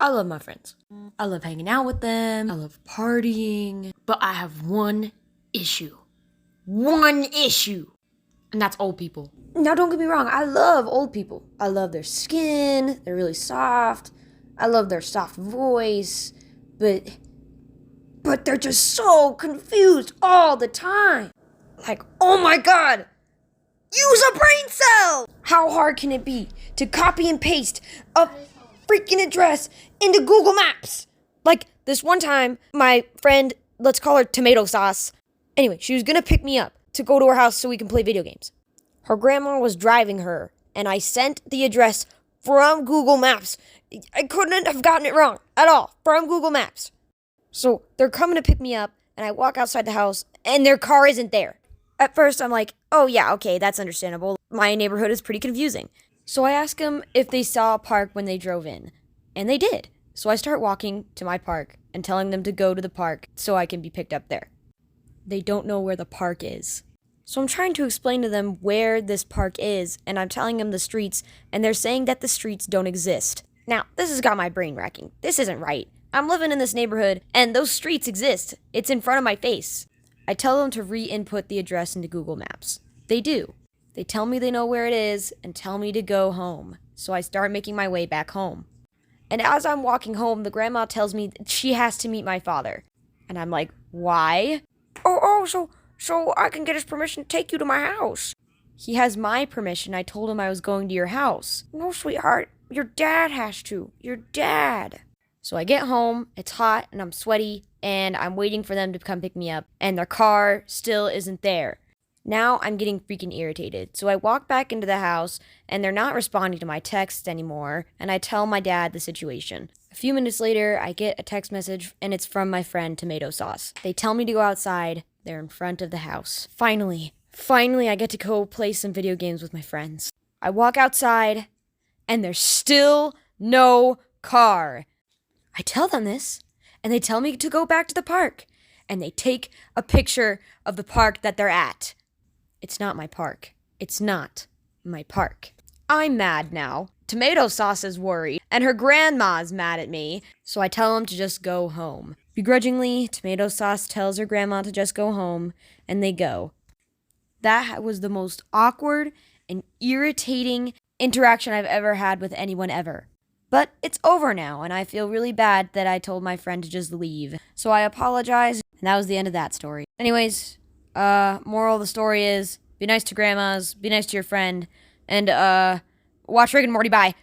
I love my friends. I love hanging out with them. I love partying. But I have one issue. One issue. And that's old people. Now, don't get me wrong. I love old people. I love their skin. They're really soft. I love their soft voice. But they're just so confused all the time. Like, oh my God. Use a brain cell! How hard can it be to copy and paste a freaking address into Google Maps? Like, this one time, my friend, let's call her Tomato Sauce. Anyway, she was gonna pick me up to go to her house so we can play video games. Her grandma was driving her, and I sent the address from Google Maps. I couldn't have gotten it wrong at all, from Google Maps. So they're coming to pick me up, and I walk outside the house, and their car isn't there. At first, I'm like, oh yeah, okay, that's understandable. My neighborhood is pretty confusing. So I ask them if they saw a park when they drove in. And they did. So I start walking to my park and telling them to go to the park so I can be picked up there. They don't know where the park is. So I'm trying to explain to them where this park is, and I'm telling them the streets, and they're saying that the streets don't exist. Now, this has got my brain racking. This isn't right. I'm living in this neighborhood, and those streets exist. It's in front of my face. I tell them to re-input the address into Google Maps. They do. They tell me they know where it is and tell me to go home. So I start making my way back home. And as I'm walking home, the grandma tells me that she has to meet my father. And I'm like, why? So I can get his permission to take you to my house. He has my permission. I told him I was going to your house. No, sweetheart. Your dad has to. Your dad. So I get home, it's hot, and I'm sweaty, and I'm waiting for them to come pick me up, and their car still isn't there. Now I'm getting freaking irritated. So I walk back into the house, and they're not responding to my texts anymore, and I tell my dad the situation. A few minutes later, I get a text message, and it's from my friend Tomato Sauce. They tell me to go outside. They're in front of the house. Finally, I get to go play some video games with my friends. I walk outside, and there's still no car. I tell them this, and they tell me to go back to the park, and they take a picture of the park that they're at. It's not my park. It's not my park. I'm mad now. Tomato Sauce is worried, and her grandma's mad at me, so I tell them to just go home. Begrudgingly, Tomato Sauce tells her grandma to just go home, and they go. That was the most awkward and irritating interaction I've ever had with anyone ever. But it's over now, and I feel really bad that I told my friend to just leave. So I apologize, and that was the end of that story. Anyways, moral of the story is, be nice to grandmas, be nice to your friend, and, watch Rick and Morty, bye.